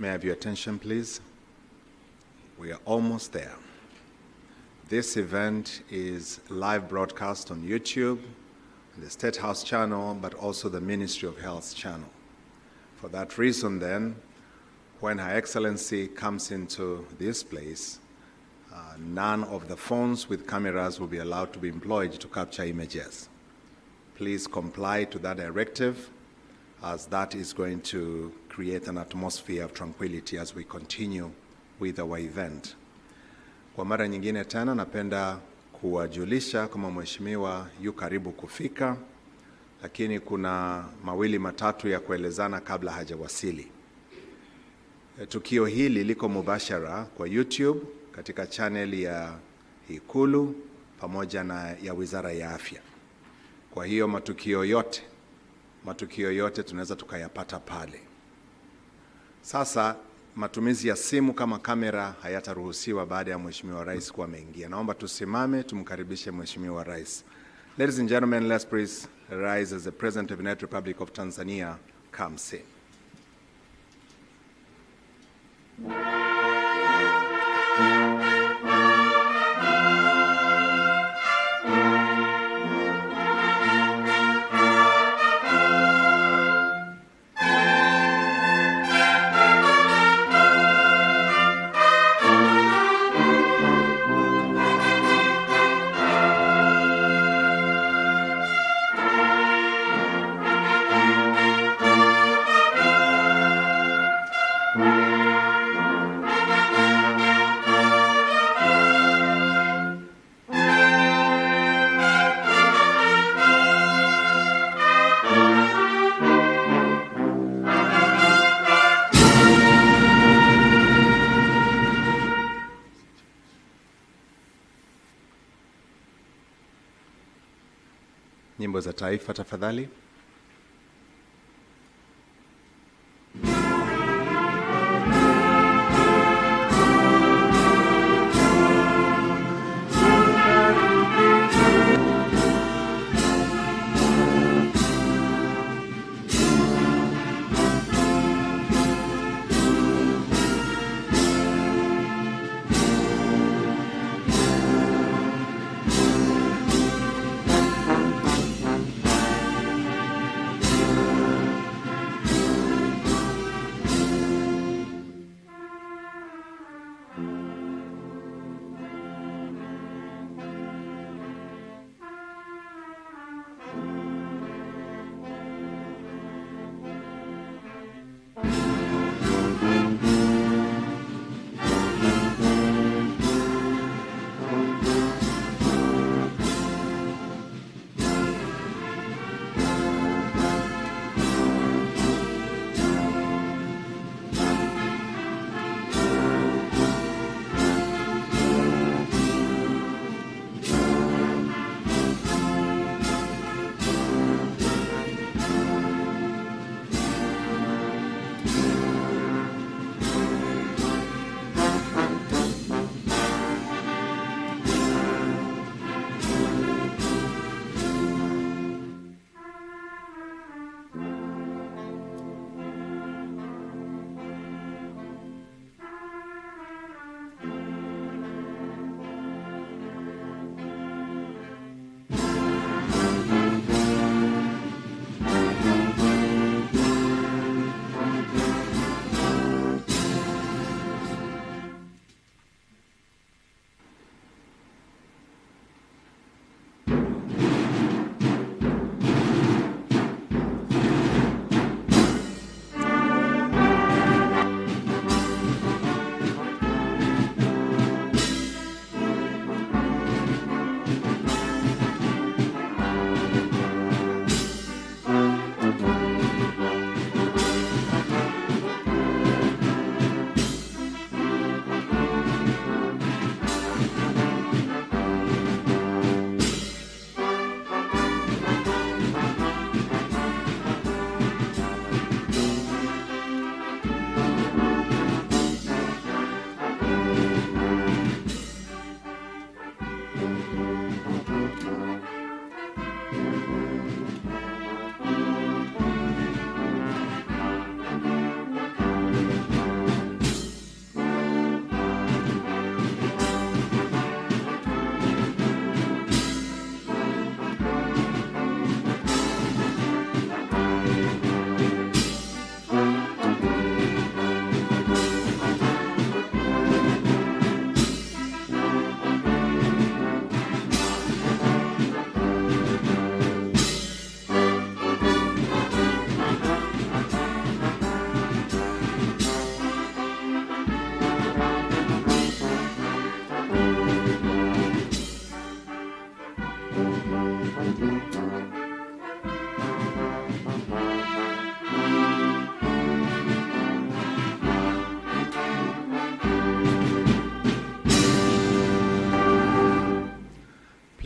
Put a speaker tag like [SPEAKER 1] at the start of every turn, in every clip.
[SPEAKER 1] May I have your attention, please? We are almost there. This event is live broadcast on YouTube, the State House channel, but also the Ministry of Health channel. For that reason, then, when Her Excellency comes into this place, none of the phones with cameras will be allowed to be employed to capture images. Please comply to that directive, as that is going to create an atmosphere of tranquility as we continue with our event. Kwa mara nyingine tena napenda kuwajulisha kama mheshimiwa yu karibu kufika, lakini kuna mawili matatu ya kuelezana kabla hajawasili. Tukio hili liko mubashara kwa YouTube katika channel ya Ikulu pamoja na ya Wizara ya Afya. Kwa hiyo matukio yote tunaweza tukayapata pale. Sasa matumizi ya simu kama kamera hayataruhusiwa baada ya Mheshimiwa Rais kuwa ameingia. Naomba tusimame tumkaribishe Mheshimiwa Rais. Ladies and gentlemen, let's please rise as the President of the United Republic of Tanzania comes in. Nyimbo za taifa tafadhali.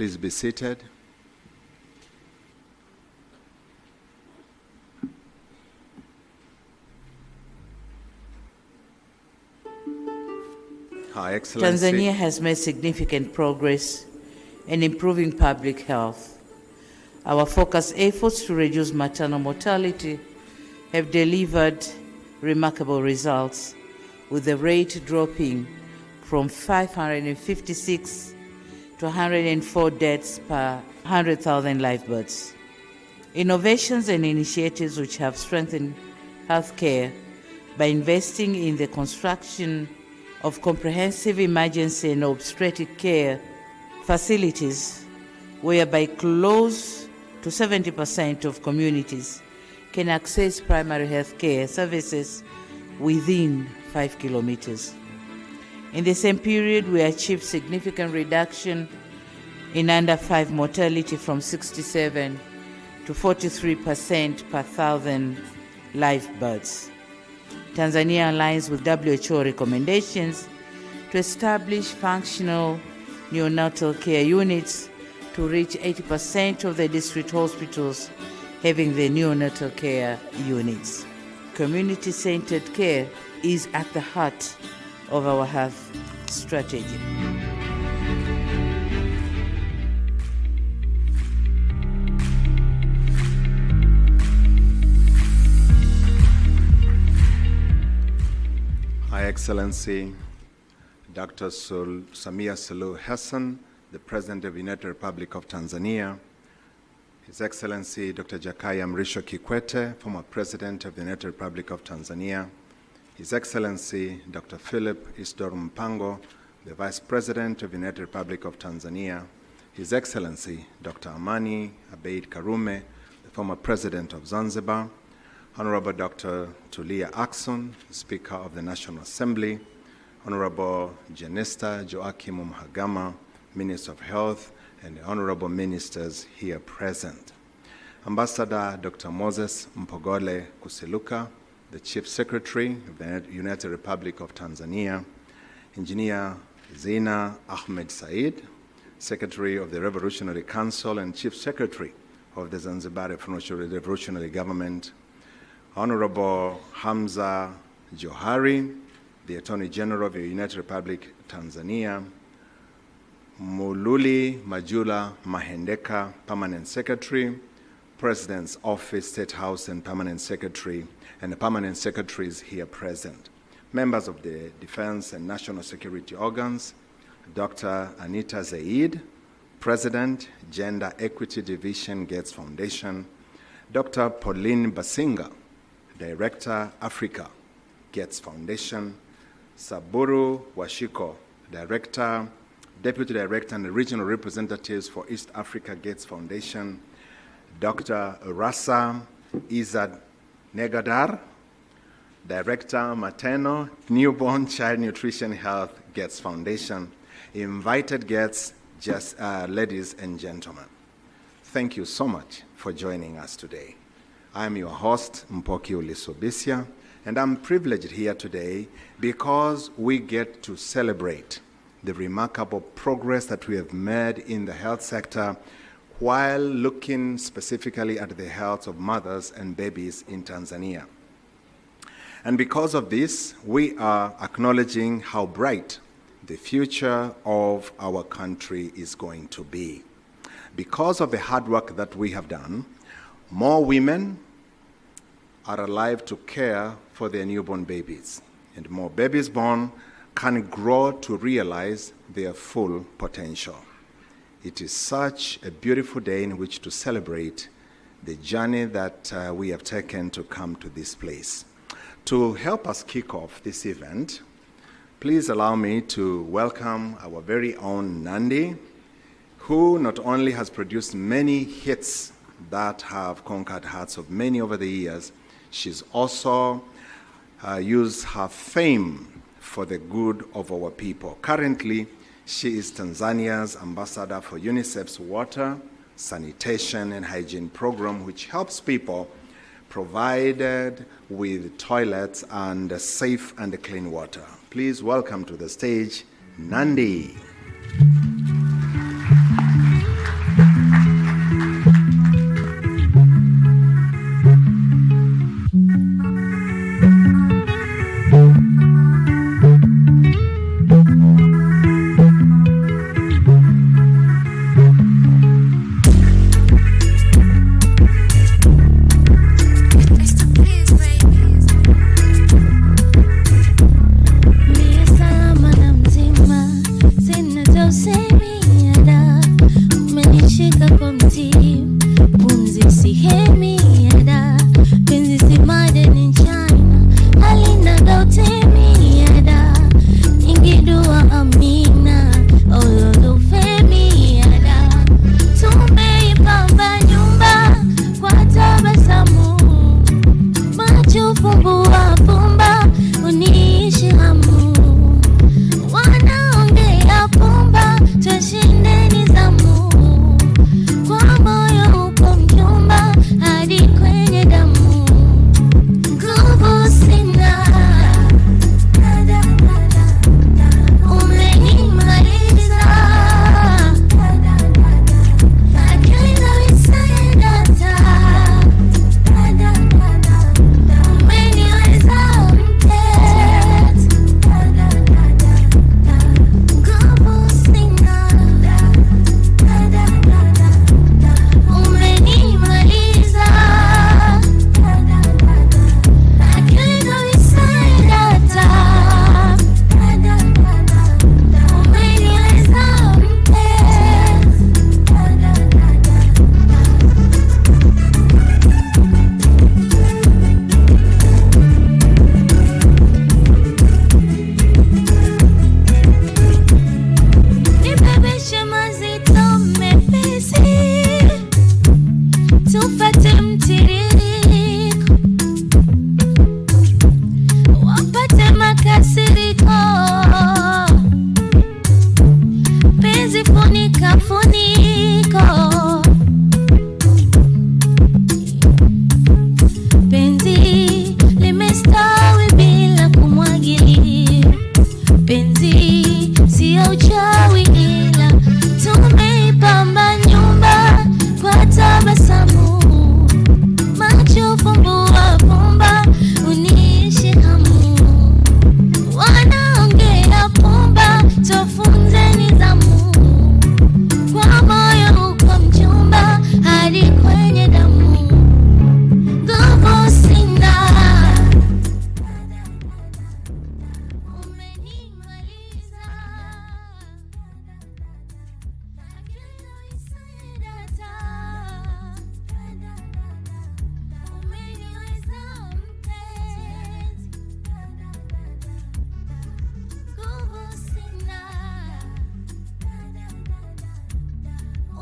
[SPEAKER 1] Please be seated. Her Excellency.
[SPEAKER 2] Tanzania has made significant progress in improving public health. Our focused efforts to reduce maternal mortality have delivered remarkable results, with the rate dropping from 556 to 104 deaths per 100,000 live births. Innovations and initiatives which have strengthened healthcare by investing in the construction of comprehensive emergency and obstetric care facilities, whereby close to 70% of communities can access primary health care services within 5 kilometers. In the same period, we achieved significant reduction in under 5 mortality from 67 to 43% per 1,000 live births. Tanzania aligns with WHO recommendations to establish functional neonatal care units to reach 80% of the district hospitals having the neonatal care units. Community-centered care is at the heart of our health strategy.
[SPEAKER 1] Her Excellency Dr. Samia Suluhu Hassan, the President of the United Republic of Tanzania, His Excellency Dr. Jakaya Mrisho Kikwete, former President of the United Republic of Tanzania, His Excellency Dr. Philip Isdor Mpango, the Vice President of the United Republic of Tanzania, His Excellency Dr. Amani Abeid Karume, the former President of Zanzibar, Honorable Dr. Tulia Ackson, Speaker of the National Assembly, Honorable Janista Joachim Mhagama, Minister of Health, and the Honorable Ministers here present. Ambassador Dr. Moses Mpogole Kusiluka, the Chief Secretary of the United Republic of Tanzania, Engineer Zina Ahmed Said, Secretary of the Revolutionary Council and Chief Secretary of the Zanzibar Revolutionary Government, Honorable Hamza Johari, the Attorney General of the United Republic of Tanzania, Mululi Majula Mahendeka, Permanent Secretary, President's Office, State House, and Permanent Secretary, and the Permanent Secretaries here present. Members of the Defense and National Security Organs, Dr. Anita Zaid, President, Gender Equity Division, Gates Foundation, Dr. Pauline Basinga, Director, Africa, Gates Foundation, Saburu Washiko, Director, Deputy Director and Regional Representatives for East Africa Gates Foundation, Dr. Rasa Izad Negadar, Director, Maternal, Newborn Child Nutrition Health, Gates Foundation. Invited guests, ladies and gentlemen, thank you so much for joining us today. I'm your host, Mpoki Ulisobisia, and I'm privileged here today because we get to celebrate the remarkable progress that we have made in the health sector while looking specifically at the health of mothers and babies in Tanzania. And because of this, we are acknowledging how bright the future of our country is going to be. Because of the hard work that we have done, more women are alive to care for their newborn babies, and more babies born can grow to realize their full potential. It is such a beautiful day in which to celebrate the journey that we have taken to come to this place. To help us kick off this event, please allow me to welcome our very own Nandi, who not only has produced many hits that have conquered hearts of many over the years, she's also used her fame for the good of our people. Currently, she is Tanzania's ambassador for UNICEF's water, sanitation, and hygiene program, which helps people provided with toilets and safe and clean water. Please welcome to the stage, Nandi.
[SPEAKER 3] makasiriko, penzi funika funiko, penzi limestawi bila kumwagilia, penzi sio uchawi ila tumeipamba nyumba kwa tabasamu, macho fumbua fumba uniishi hamu, wanaongea pumba tufunze nidhamu, kwa moyo uko mchumba hadi kwenye damu, nguvu sina, umenimaliza, umeniweza mpenzi, nguvu sina,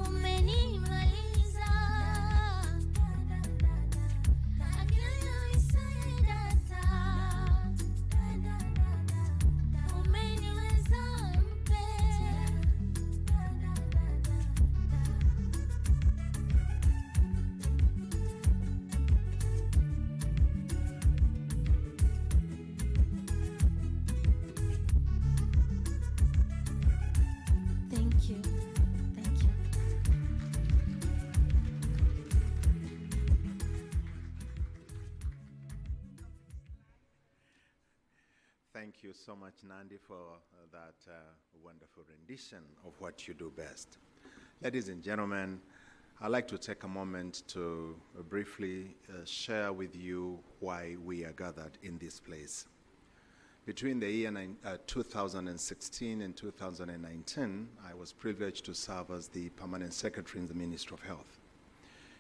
[SPEAKER 3] umenimaliza, umeniweza Thank you. Thank you.
[SPEAKER 1] Thank you so much, Nandi, for that wonderful rendition of what you do best. Ladies and gentlemen, I'd like to take a moment to briefly share with you why we are gathered in this place. Between the year 2016 and 2019, I was privileged to serve as the Permanent Secretary in the Ministry of Health.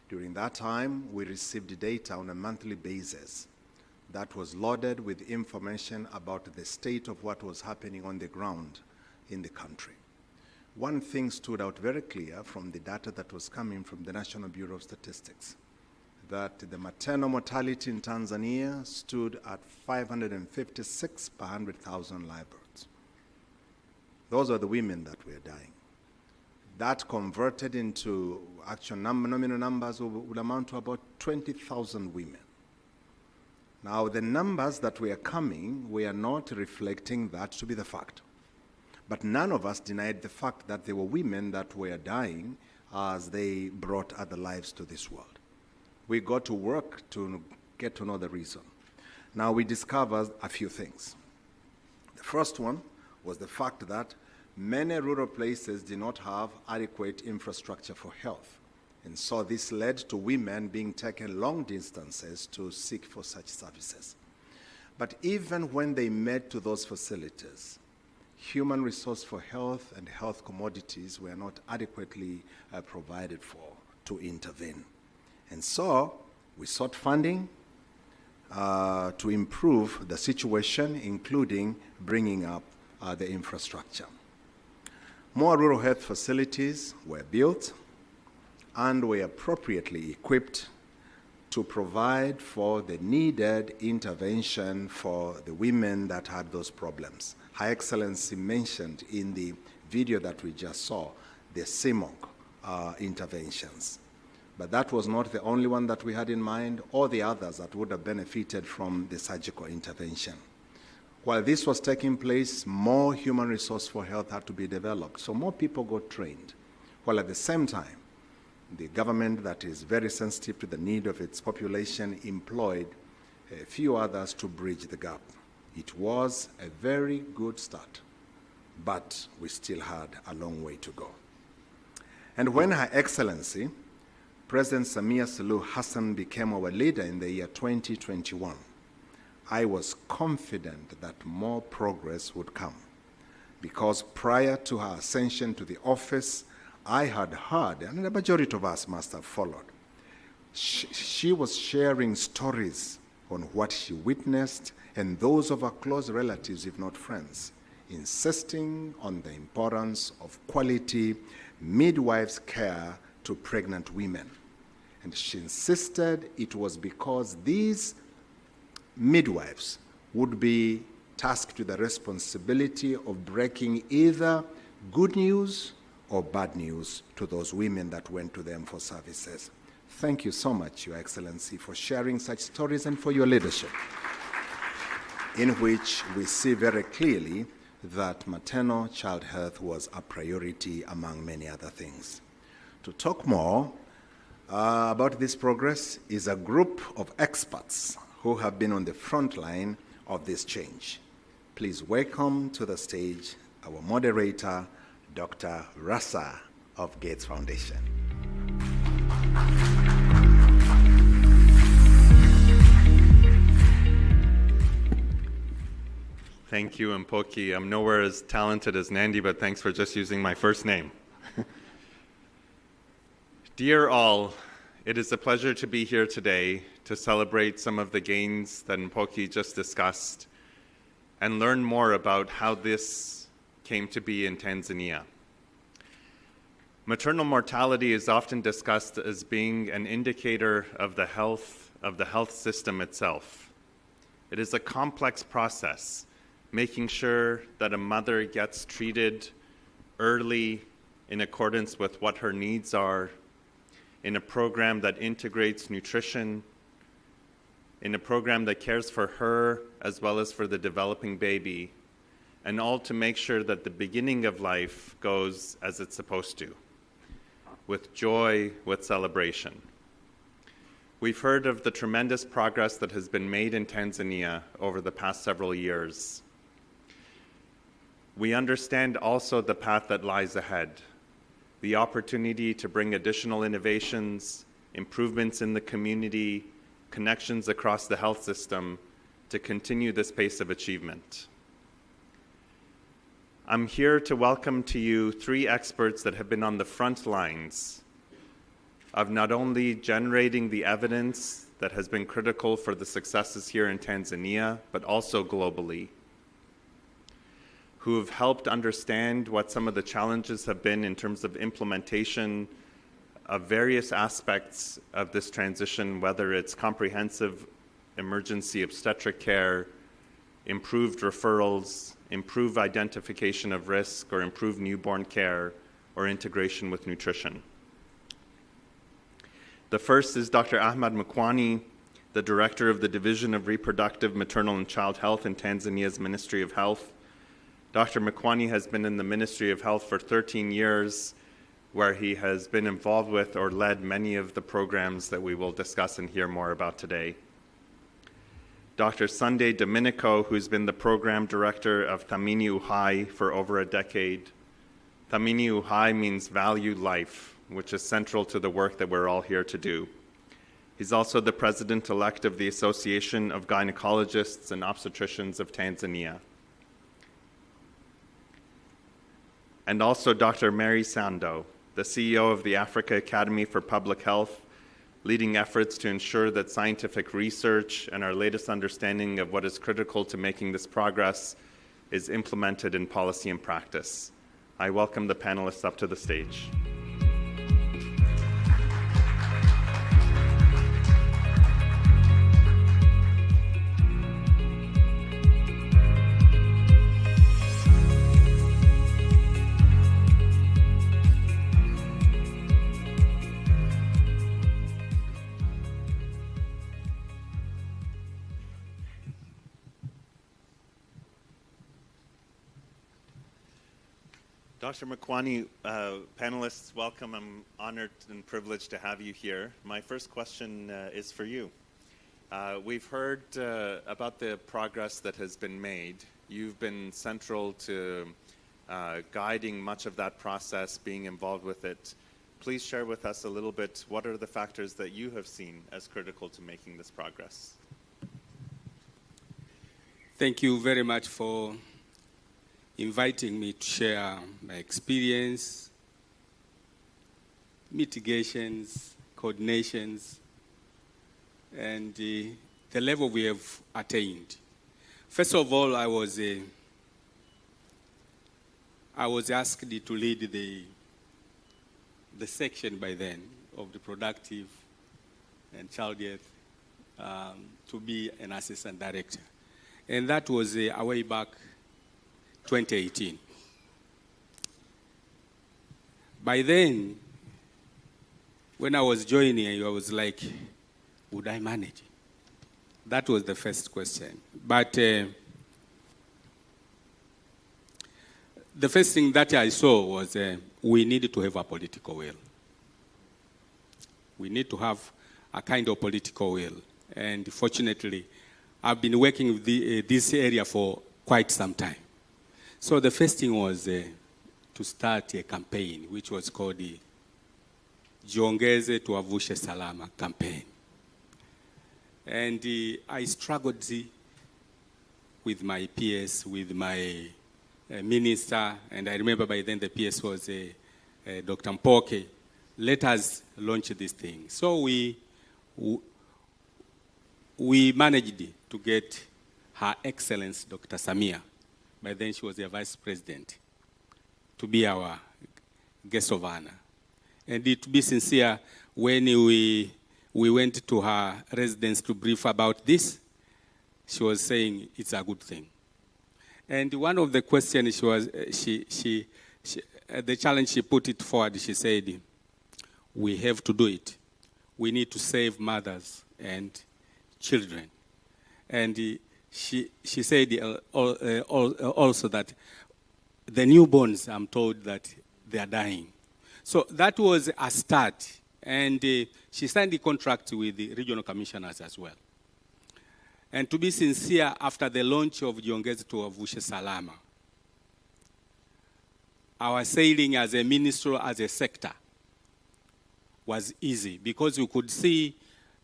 [SPEAKER 1] During that time, we received data on a monthly basis that was loaded with information about the state of what was happening on the ground in the country. One thing stood out very clear from the data that was coming from the National Bureau of Statistics, that the maternal mortality in Tanzania stood at 556 per 100,000 live births. Those are the women that were dying. That converted into actual nominal numbers would amount to about 20,000 women. Now, the numbers that were coming were not reflecting that to be the fact. But none of us denied the fact that there were women that were dying as they brought other lives to this world. We got to work to get to know the reason. Now, we discovered a few things. The first one was the fact that many rural places did not have adequate infrastructure for health. And so this led to women being taken long distances to seek for such services. But even when they met to those facilities, human resource for health and health commodities were not adequately provided for to intervene. And so we sought funding to improve the situation, including bringing up the infrastructure. More rural health facilities were built and were appropriately equipped to provide for the needed intervention for the women that had those problems. Her Excellency mentioned in the video that we just saw the CMOC interventions. But that was not the only one that we had in mind, or the others that would have benefited from the surgical intervention. While this was taking place, more human resource for health had to be developed, so more people got trained, while at the same time, the government that is very sensitive to the need of its population employed a few others to bridge the gap. It was a very good start, but we still had a long way to go. And when Her Excellency, President Samia Suluhu Hassan became our leader in the year 2021, I was confident that more progress would come, because prior to her ascension to the office, I had heard, and the majority of us must have followed, she was sharing stories on what she witnessed and those of her close relatives, if not friends, insisting on the importance of quality midwives' care to pregnant women. And she insisted it was because these midwives would be tasked with the responsibility of breaking either good news or bad news to those women that went to them for services. Thank you so much, Your Excellency, for sharing such stories and for your leadership, in which we see very clearly that maternal child health was a priority among many other things. To talk more about this progress is a group of experts who have been on the front line of this change. Please welcome to the stage our moderator, Dr. Rasa of Gates Foundation.
[SPEAKER 4] Thank you, Mpoki. I'm nowhere as talented as Nandi, but thanks for just using my first name. Dear all, it is a pleasure to be here today to celebrate some of the gains that Mpoki just discussed and learn more about how this came to be in Tanzania. Maternal mortality is often discussed as being an indicator of the health system itself. It is a complex process, making sure that a mother gets treated early in accordance with what her needs are, in a program that integrates nutrition, in a program that cares for her as well as for the developing baby, and all to make sure that the beginning of life goes as it's supposed to, with joy, with celebration. We've heard of the tremendous progress that has been made in Tanzania over the past several years. We understand also the path that lies ahead, the opportunity to bring additional innovations, improvements in the community, connections across the health system to continue this pace of achievement. I'm here to welcome to you three experts that have been on the front lines of not only generating the evidence that has been critical for the successes here in Tanzania, but also globally, who have helped understand what some of the challenges have been in terms of implementation of various aspects of this transition, whether it's comprehensive emergency obstetric care, improved referrals, improved identification of risk, or improved newborn care, or integration with nutrition. The first is Dr. Ahmad Mkwani, the Director of the Division of Reproductive, Maternal, and Child Health in Tanzania's Ministry of Health. Dr. Mkwani has been in the Ministry of Health for 13 years, where he has been involved with or led many of the programs that we will discuss and hear more about today. Dr. Sunday Domenico, who's been the Program Director of Thamini Uhai for over a decade. Thamini Uhai means value life, which is central to the work that we're all here to do. He's also the President-elect of the Association of Gynecologists and Obstetricians of Tanzania. And also Dr. Mary Sando, the CEO of the Africa Academy for Public Health, leading efforts to ensure that scientific research and our latest understanding of what is critical to making this progress is implemented in policy and practice. I welcome the panelists up to the stage. Dr. Mkwani, panelists, welcome. I'm honored and privileged to have you here. My first question is for you. We've heard about the progress that has been made. You've been central to guiding much of that process, being involved with it. Please share with us a little bit, what are the factors that you have seen as critical to making this progress?
[SPEAKER 5] Thank you very much for inviting me to share my experience, mitigations, coordinations, and the level we have attained. First of all, I was asked to lead the section by then of the productive and child health, to be an assistant director. And that was way back 2018. By then, when I was joining, I was like, would I manage? That was the first question. But the first thing that I saw was we needed to have a political will. We need to have a kind of political will. And fortunately, I've been working with this area for quite some time. So the first thing was to start a campaign, which was called the Jiongeze Tuavushe Salama campaign. And I struggled with my PS, with my minister, and I remember by then the PS was Dr. Mpoke. Let us launch this thing. So we managed to get Her Excellency Dr. Samia, by then she was the Vice President, to be our guest of honor. And to be sincere, when we went to her residence to brief about this, she was saying it's a good thing. And one of the questions the challenge she put it forward, she said, we have to do it. We need to save mothers and children. And she said also that the newborns, I'm told that they are dying. So that was a start. And she signed the contract with the regional commissioners as well. And to be sincere, after the launch of Jiongeze Tuavushe Salama, our sailing as a ministry, as a sector, was easy because you could see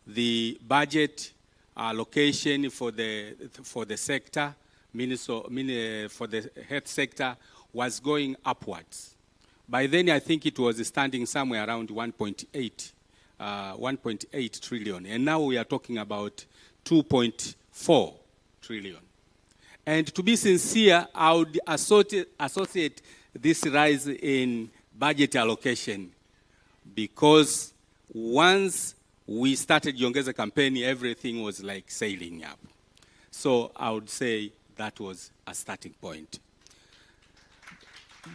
[SPEAKER 5] the budget allocation for the sector, for the health sector, was going upwards. By then, I think it was standing somewhere around 1.8 trillion. And now we are talking about 2.4 trillion. And to be sincere, I would associate this rise in budget allocation because once we started Jiongeze campaign, everything was like sailing up. So I would say that was a starting point.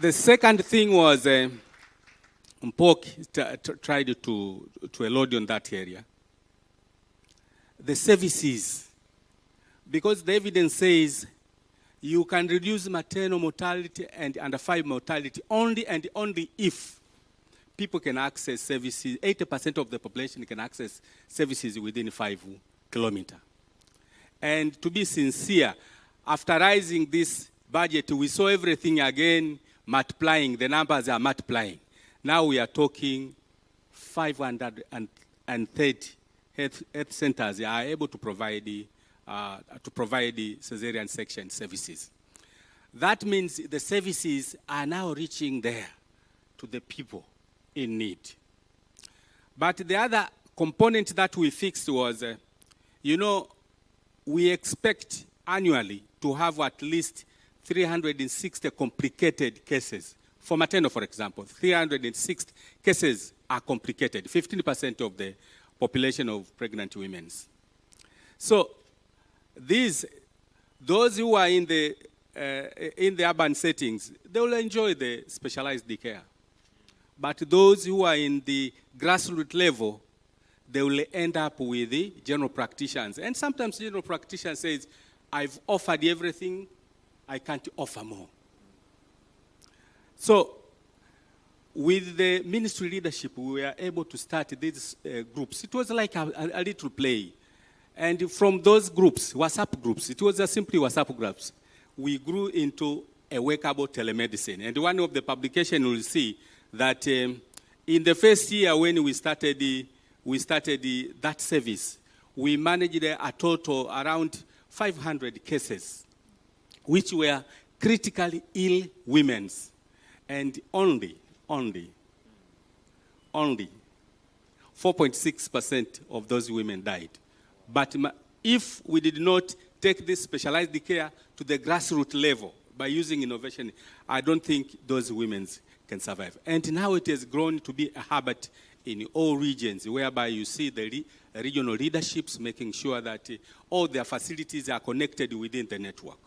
[SPEAKER 5] The second thing was Mpok tried to elude on that area. The services, because the evidence says you can reduce maternal mortality and under 5 mortality only and only if people can access services, 80% of the population can access services within 5 kilometers. And to be sincere, after raising this budget, we saw everything again multiplying, the numbers are multiplying. Now we are talking 530 health centers are able to provide the cesarean section services. That means the services are now reaching there to the people in need. But the other component that we fixed was, we expect annually to have at least 360 complicated cases. For maternal, for example, 360 cases are complicated, 15% of the population of pregnant women. So those who are in the urban settings, they will enjoy the specialized care. But those who are in the grassroots level, they will end up with the general practitioners. And sometimes general practitioners says, I've offered everything, I can't offer more. So with the ministry leadership, we were able to start these groups. It was like a little play. And from those groups, WhatsApp groups, it was simply WhatsApp groups, we grew into a workable telemedicine. And one of the publications will see that in the first year when we started that service, we managed a total around 500 cases, which were critically ill women, and only 4.6% of those women died. But if we did not take this specialized care to the grassroots level by using innovation, I don't think those women can survive. And now it has grown to be a habit in all regions, whereby you see the regional leaderships, making sure that all their facilities are connected within the network.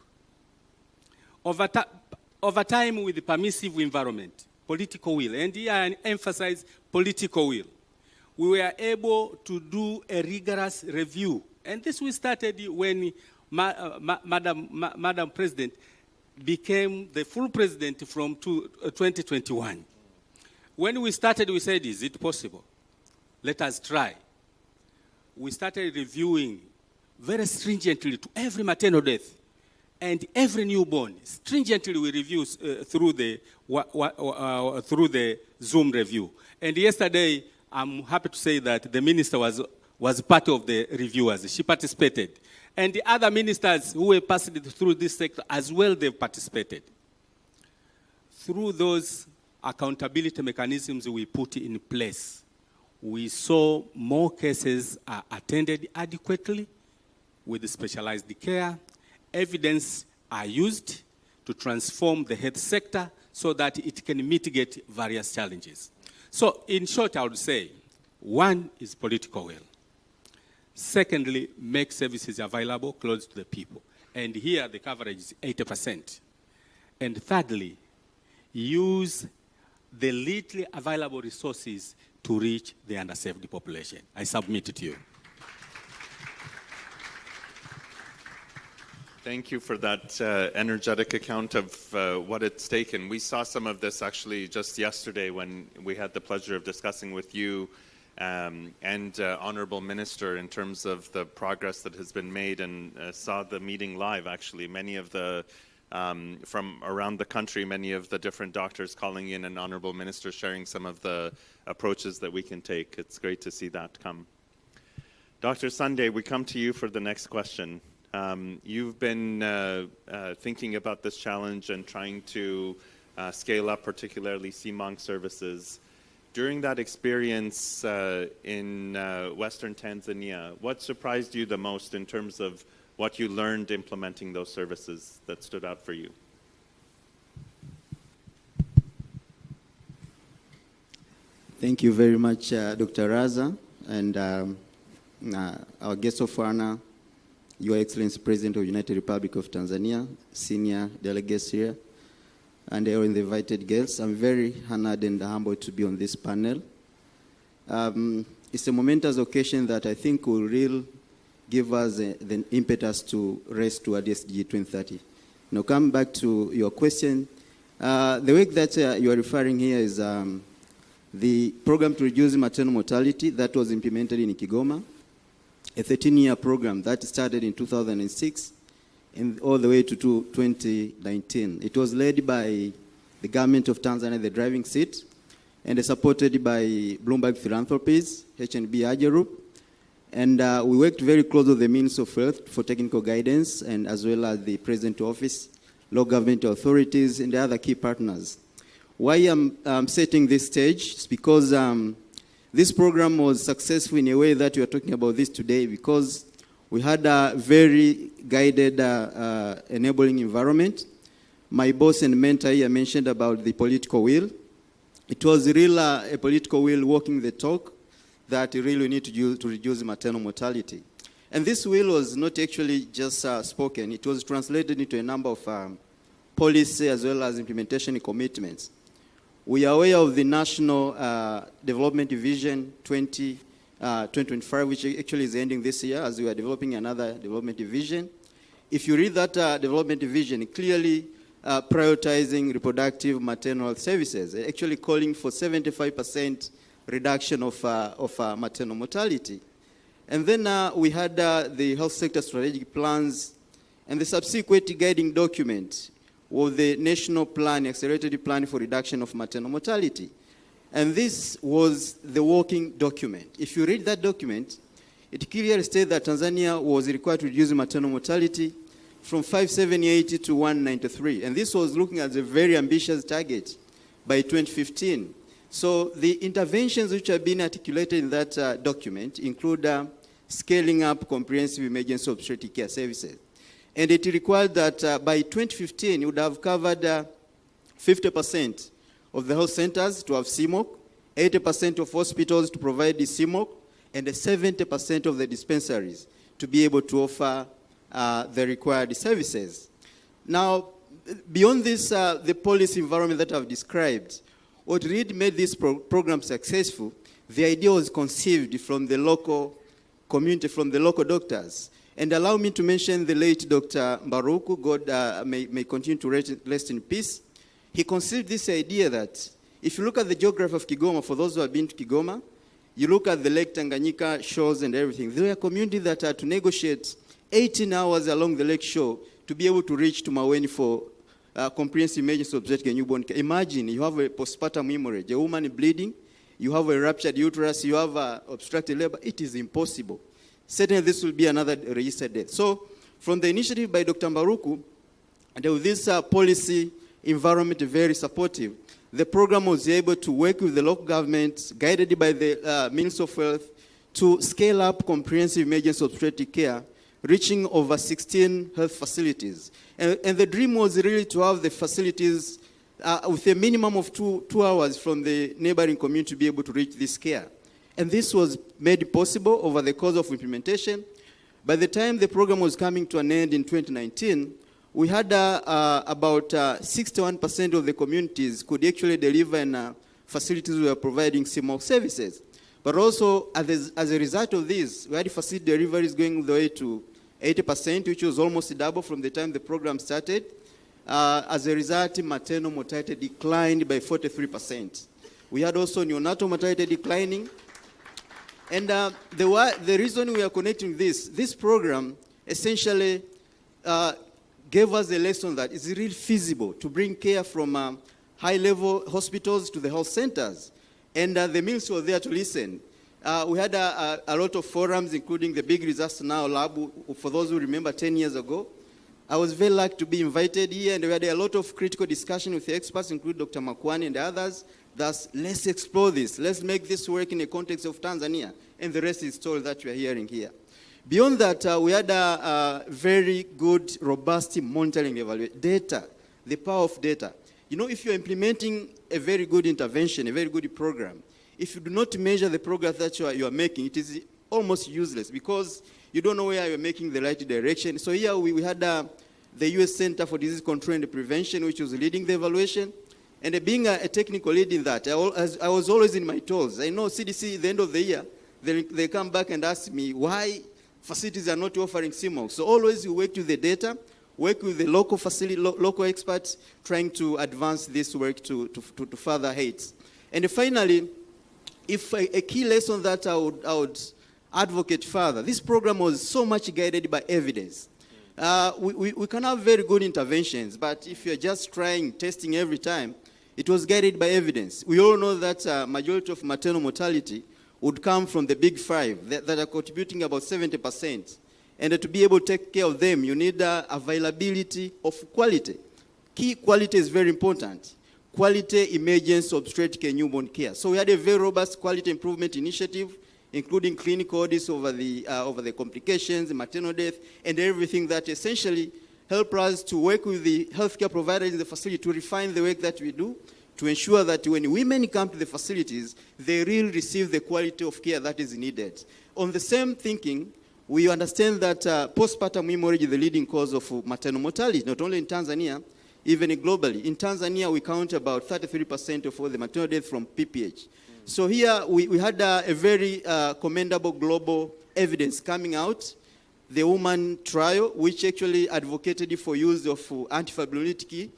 [SPEAKER 5] Over time, with the permissive environment, political will, and here I emphasize political will, we were able to do a rigorous review. And this we started when Madam President became the full president from 2021. When we started, we said, is it possible? Let us try. We started reviewing very stringently to every maternal death and every newborn. Stringently we review through the Zoom review. And yesterday, I'm happy to say that the minister was part of the reviewers. She participated. And the other ministers who were passing through this sector as well, they've participated. Through those accountability mechanisms we put in place, we saw more cases are attended adequately with specialized care. Evidence are used to transform the health sector so that it can mitigate various challenges. So in short, I would say, one is political will. Secondly, make services available close to the people. And here the coverage is 80%. And thirdly, use the little available resources to reach the underserved population. I submit it to you.
[SPEAKER 4] Thank you for that energetic account of what it's taken. We saw some of this actually just yesterday when we had the pleasure of discussing with you and Honorable Minister in terms of the progress that has been made, and saw the meeting live actually. Many of the, from around the country, many of the different doctors calling in, and Honorable Minister sharing some of the approaches that we can take. It's great to see that come. Dr. Sunday, we come to you for the next question. You've been thinking about this challenge and trying to scale up particularly CMONC services. During that experience in Western Tanzania, what surprised you the most in terms of what you learned implementing those services that stood out for you?
[SPEAKER 6] Thank you very much, Dr. Raza, and our guest of honor, Your Excellency President of the United Republic of Tanzania, senior delegates here, and all the invited guests. I'm very honored and humbled to be on this panel. It's a momentous occasion that I think will really give us the impetus to race toward SDG 2030. Now, come back to your question. The work that you are referring here is the program to reduce maternal mortality that was implemented in Kigoma, a 13-year program that started in 2006 and all the way to 2019. It was led by the government of Tanzania, the driving seat, and supported by Bloomberg Philanthropies, H&B Agerup. And we worked very closely with the Ministry of Health for technical guidance, and as well as the President Office, local government authorities, and the other key partners. Why I'm setting this stage is because this program was successful in a way that we are talking about this today, because we had a very guided enabling environment. My boss and mentor here mentioned about the political will. It was really a political will walking the talk that really we need to reduce maternal mortality. And this will was not actually just spoken. It was translated into a number of policy as well as implementation commitments. We are aware of the National Development Vision 2025, which actually is ending this year as we are developing another development vision. If you read that development vision, clearly prioritizing reproductive maternal health services, actually calling for 75% reduction of maternal mortality. And then we had the health sector strategic plans, and the subsequent guiding document was the National Plan, Accelerated Plan for Reduction of Maternal Mortality. And this was the working document. If you read that document, it clearly states that Tanzania was required to reduce maternal mortality from 578 to 193. And this was looking at a very ambitious target by 2015. So the interventions which have been articulated in that document include scaling up comprehensive emergency obstetric care services. And it required that by 2015, you would have covered 50% of the health centers to have CMOC, 80% of hospitals to provide the CMOC, and 70% of the dispensaries to be able to offer the required services. Now, beyond this, the policy environment that I've described, what really made this program successful, the idea was conceived from the local community, from the local doctors. And allow me to mention the late Dr. Mbaruku, God may continue to rest in peace. He conceived this idea that if you look at the geography of Kigoma, for those who have been to Kigoma, you look at the Lake Tanganyika shores and everything, there are communities that are to negotiate 18 hours along the lake shore to be able to reach to Maweni for comprehensive emergency obstetric and newborn care. Imagine you have a postpartum hemorrhage, a woman bleeding, you have a ruptured uterus, you have obstructed labor. It is impossible. Certainly this will be another registered death. So from the initiative by Dr. Mbaruku, and with this policy environment very supportive, the program was able to work with the local governments, guided by the Ministry of Health, to scale up comprehensive emergency obstetric care, reaching over 16 health facilities. And the dream was really to have the facilities with a minimum of two hours from the neighboring community to be able to reach this care. And this was made possible over the course of implementation. By the time the program was coming to an end in 2019, we had about 61% of the communities could actually deliver in facilities we were providing CMOC services. But also, as a result of this, we had facility deliveries going the way to 80%, which was almost double from the time the program started. As a result, maternal mortality declined by 43%. We had also neonatal mortality declining. And the reason we are connecting this program essentially gave us a lesson that it's really feasible to bring care from high-level hospitals to the health centers. And the ministry was there to listen. We had a lot of forums, including the Big Disaster Now Lab, for those who remember 10 years ago. I was very lucky to be invited here, and we had a lot of critical discussion with the experts, including Dr. Makwani and others. Thus, let's explore this. Let's make this work in the context of Tanzania. And the rest is story that we are hearing here. Beyond that, we had a very good, robust monitoring evaluation. Data, the power of data. You know, if you're implementing a very good intervention, a very good program, if you do not measure the progress that you are making, it is almost useless because you don't know where you're making the right direction. So here we had the U.S. Center for Disease Control and Prevention, which was leading the evaluation. And being a technical lead in that, I was always in my toes. I know CDC, at the end of the year, they come back and ask me why facilities are not offering CMOC. So always you work with the data, work with the local facility, local experts, trying to advance this work to further heights. And finally, if a key lesson that I would advocate further, this program was so much guided by evidence. We can have very good interventions, but if you're just trying, testing every time, it was guided by evidence. We all know that majority of maternal mortality would come from the big five that are contributing about 70%. And to be able to take care of them, you need availability of quality. Key quality is very important. Quality emergency obstetric and newborn care. So we had a very robust quality improvement initiative, including clinical audits over the complications, maternal death, and everything that essentially help us to work with the healthcare providers in the facility to refine the work that we do, to ensure that when women come to the facilities, they really receive the quality of care that is needed. On the same thinking, we understand that postpartum hemorrhage is the leading cause of maternal mortality, not only in Tanzania, even globally. In Tanzania, we count about 33% of all the maternal deaths from PPH. So here, we had a very commendable global evidence coming out. The woman trial, which actually advocated for use of antifibrinolytic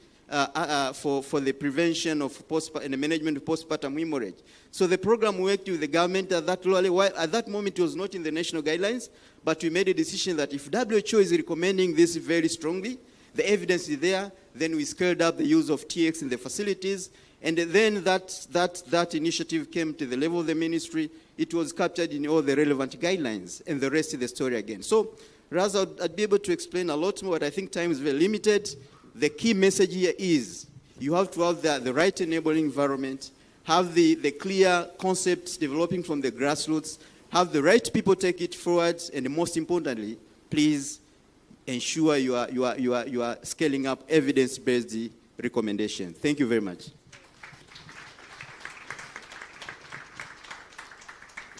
[SPEAKER 6] for the prevention of and the management of postpartum hemorrhage. So the program worked with the government at that moment it was not in the national guidelines, but we made a decision that if WHO is recommending this very strongly, the evidence is there, then we scaled up the use of TX in the facilities, and then that initiative came to the level of the ministry. It was captured in all the relevant guidelines, and the rest is the story again. So, Raza, I'd be able to explain a lot more, but I think time is very limited. The key message here is you have to have the right enabling environment, have the clear concepts developing from the grassroots, have the right people take it forward, and most importantly, please ensure you are scaling up evidence-based recommendations. Thank you very much.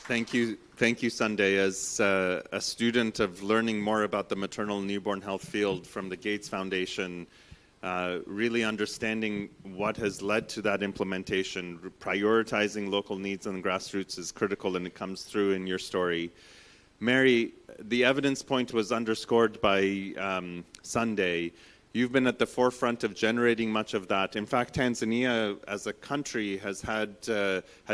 [SPEAKER 4] Thank Thank you, Sunday. As a student of learning more about the maternal and newborn health field from the Gates Foundation, really understanding what has led to that implementation, prioritizing local needs and grassroots is critical, and it comes through in your story. Mary, the evidence point was underscored by Sunday. You've been at the forefront of generating much of that. In fact, Tanzania as a country has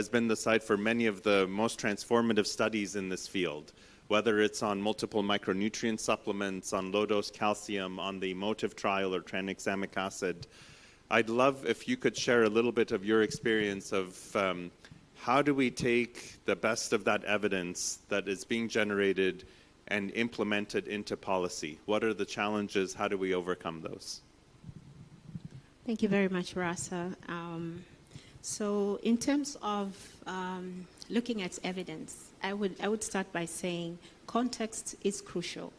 [SPEAKER 4] been the site for many of the most transformative studies in this field, whether it's on multiple micronutrient supplements, on low-dose calcium, on the motive trial or tranexamic acid. I'd love if you could share a little bit of your experience of how do we take the best of that evidence that is being generated and implement it into policy? What are the challenges? How do we overcome those?
[SPEAKER 7] Thank you very much, Rasa. So in terms of looking at evidence, I would start by saying context is crucial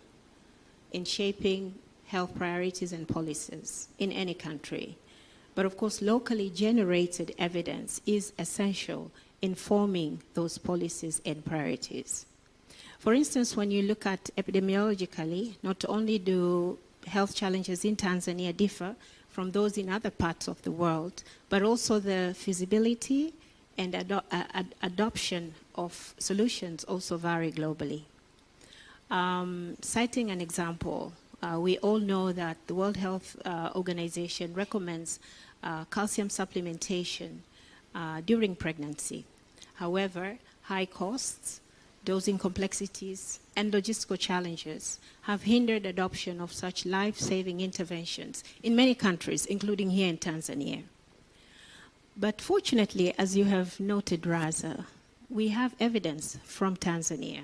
[SPEAKER 7] in shaping health priorities and policies in any country. But of course, locally generated evidence is essential in forming those policies and priorities. For instance, when you look at epidemiologically, not only do health challenges in Tanzania differ from those in other parts of the world, but also the feasibility and adoption of solutions also vary globally. Citing an example, we all know that the World Health Organization recommends calcium supplementation during pregnancy. However, high costs, dosing complexities, and logistical challenges have hindered adoption of such life-saving interventions in many countries, including here in Tanzania. But fortunately, as you have noted, Raza, we have evidence from Tanzania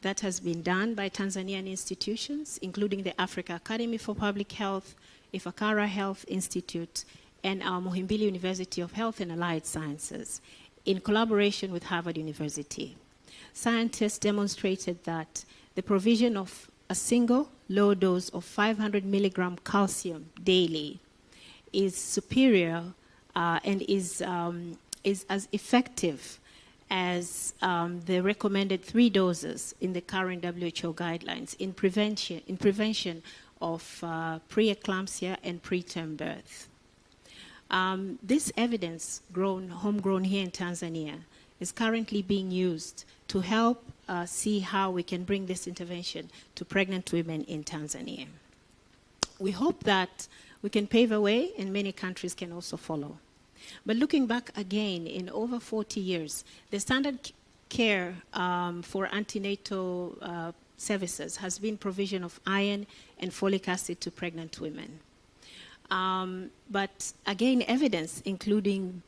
[SPEAKER 7] that has been done by Tanzanian institutions, including the Africa Academy for Public Health, Ifakara Health Institute, and our Muhimbili University of Health and Allied Sciences, in collaboration with Harvard University. Scientists demonstrated that the provision of a single low dose of 500 milligram calcium daily is superior and is as effective as the recommended 3 doses in the current WHO guidelines in prevention of preeclampsia and preterm birth. This evidence, homegrown here in Tanzania, is currently being used to help see how we can bring this intervention to pregnant women in Tanzania. We hope that we can pave a way and many countries can also follow. But looking back again, in over 40 years, the standard care for antenatal services has been provision of iron and folic acid to pregnant women. But again, evidence, including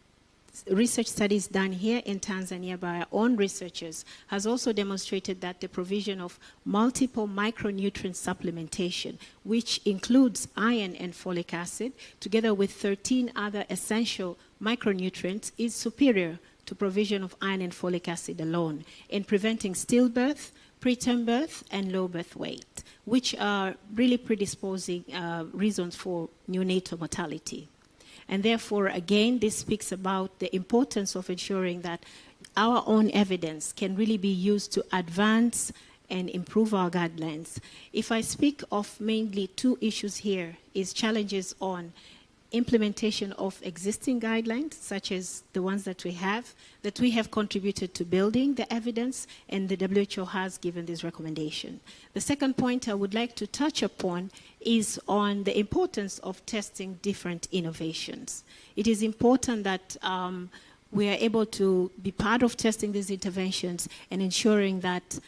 [SPEAKER 7] research studies done here in Tanzania by our own researchers, has also demonstrated that the provision of multiple micronutrient supplementation, which includes iron and folic acid, together with 13 other essential micronutrients, is superior to provision of iron and folic acid alone in preventing stillbirth, preterm birth, and low birth weight, which are really predisposing reasons for neonatal mortality. And therefore, again, this speaks about the importance of ensuring that our own evidence can really be used to advance and improve our guidelines. If I speak of mainly 2 issues here, is challenges on implementation of existing guidelines, such as the ones that we have contributed to building the evidence, and the WHO has given this recommendation. The second point I would like to touch upon is on the importance of testing different innovations. It is important that we are able to be part of testing these interventions and ensuring that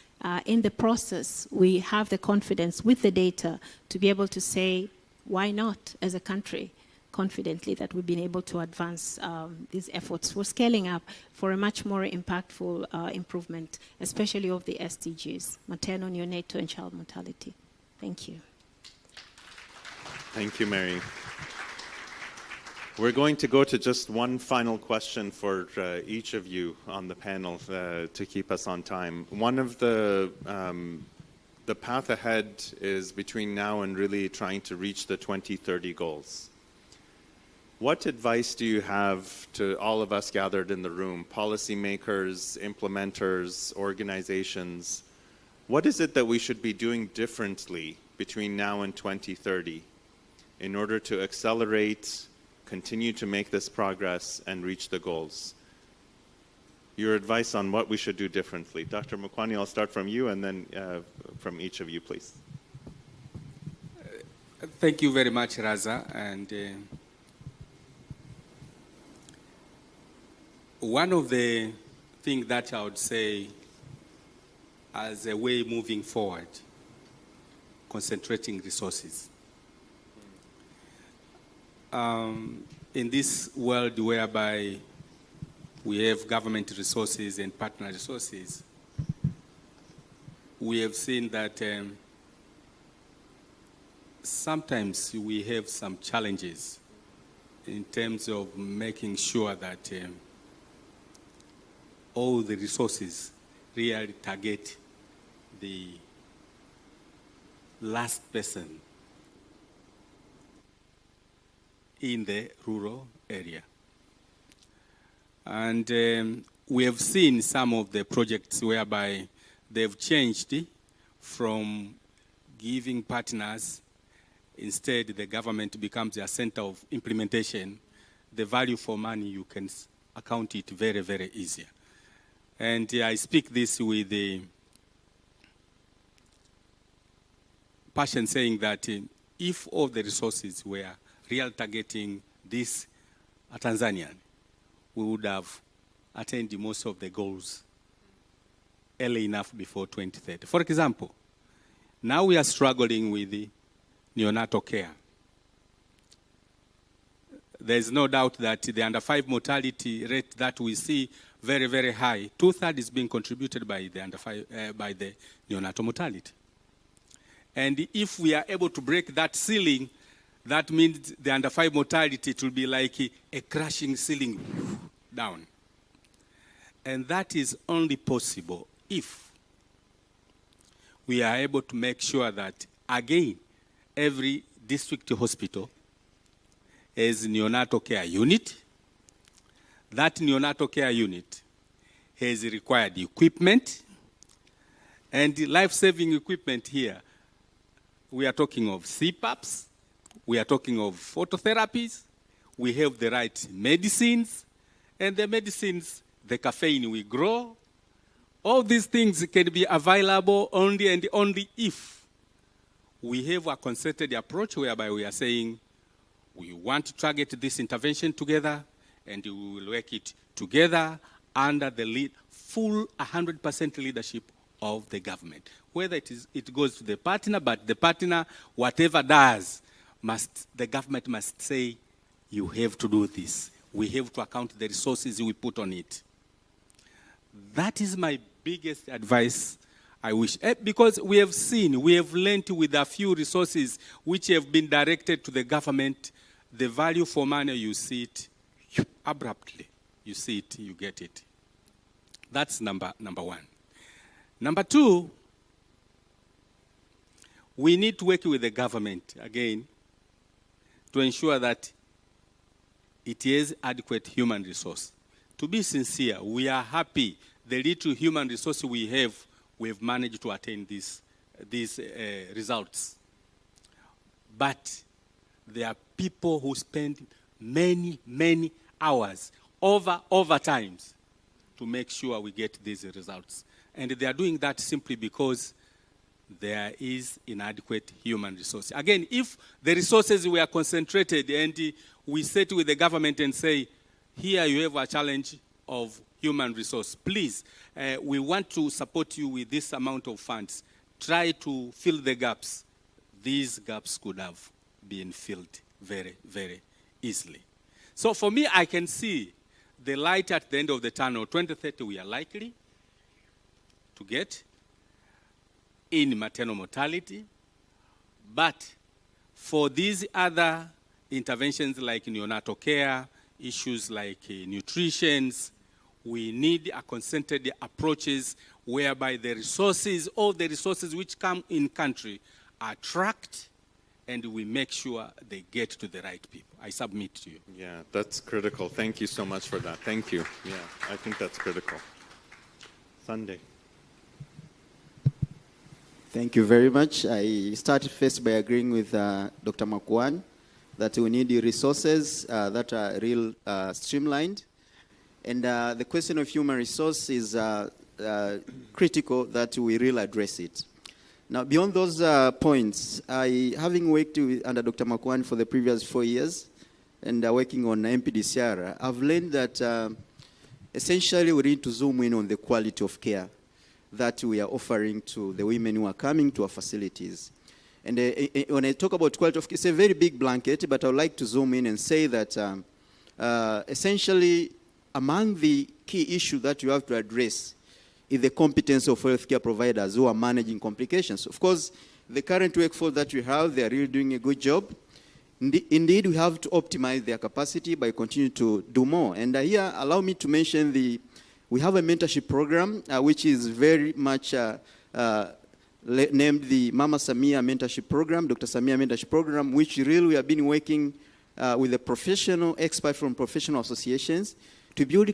[SPEAKER 7] in the process we have the confidence with the data to be able to say, why not as a country, confidently that we've been able to advance these efforts for scaling up for a much more impactful improvement, especially of the SDGs, maternal, neonatal, and child mortality. Thank you.
[SPEAKER 4] Thank you, Mary. We're going to go to just one final question for each of you on the panel to keep us on time. One of the path ahead is between now and really trying to reach the 2030 goals. What advice do you have to all of us gathered in the room, policymakers, implementers, organizations? What is it that we should be doing differently between now and 2030 in order to accelerate, continue to make this progress, and reach the goals? Your advice on what we should do differently. Dr. Mukwani, I'll start from you and then from each of you, please.
[SPEAKER 5] Thank you very much, Raza. And one of the things that I would say as a way moving forward, concentrating resources. In this world whereby we have government resources and partner resources, we have seen that sometimes we have some challenges in terms of making sure that all the resources really target the last person in the rural area. And we have seen some of the projects whereby they've changed from giving partners, instead the government becomes a center of implementation. The value for money, you can account it very, very easier. And I speak this with the passion, saying that if all the resources were real targeting this Tanzanian, we would have attained most of the goals early enough before 2030. For example, now we are struggling with the neonatal care. There's no doubt that the under 5 mortality rate that we see very, very high, 2/3 is being contributed by the under 5, by the neonatal mortality. And if we are able to break that ceiling, that means the under 5 mortality, it will be like a crashing ceiling down. And that is only possible if we are able to make sure that, again, every district hospital has neonatal care unit. That neonatal care unit has required equipment, and life-saving equipment here. We are talking of CPAPs, we are talking of phototherapies, we have the right medicines, and the medicines, the caffeine we grow. All these things can be available only and only if we have a concerted approach whereby we are saying we want to target this intervention together, and we will work it together under the full 100% leadership of the government. Whether it goes to the partner, but the partner, whatever does, the government must say, you have to do this. We have to account the resources we put on it. That is my biggest advice, I wish. Because we have seen, we have learned with a few resources which have been directed to the government, the value for money, you see it abruptly. You see it, you get it. That's number one. Number two, we need to work with the government, again, to ensure that it is adequate human resource. To be sincere, we are happy. The little human resource we have managed to attain these results. But there are people who spend many, many hours, over times, to make sure we get these results. And they are doing that simply because there is inadequate human resource. Again, if the resources were concentrated and we sit with the government and say, here you have a challenge of human resource, please, we want to support you with this amount of funds. Try to fill the gaps. These gaps could have been filled very, very easily. So for me, I can see the light at the end of the tunnel. 2030, we are likely to get in maternal mortality. But for these other interventions like neonatal care, issues like nutrition, we need a concerted approaches whereby the resources, all the resources which come in country are tracked and we make sure they get to the right people. I submit to you.
[SPEAKER 4] Yeah, that's critical. Thank you so much for that. Thank you. Yeah, I think that's critical. Sunday.
[SPEAKER 6] Thank you very much. I start first by agreeing with Dr. Makwan that we need the resources that are real streamlined. And the question of human resource is critical that we really address it. Now, beyond those points, having worked under Dr. Makwan for the previous 4 years and working on MPDCR, I've learned that essentially we need to zoom in on the quality of care that we are offering to the women who are coming to our facilities. And when I talk about quality of care, it's a very big blanket, but I would like to zoom in and say that essentially among the key issues that you have to address is the competence of healthcare providers who are managing complications. Of course, the current workforce that we have, they are really doing a good job. Indeed, we have to optimize their capacity by continuing to do more. And here, allow me to mention we have a mentorship program, which is very much named the Mama Samia Mentorship Program, Dr. Samia Mentorship Program, which really we have been working with the professional experts from professional associations to build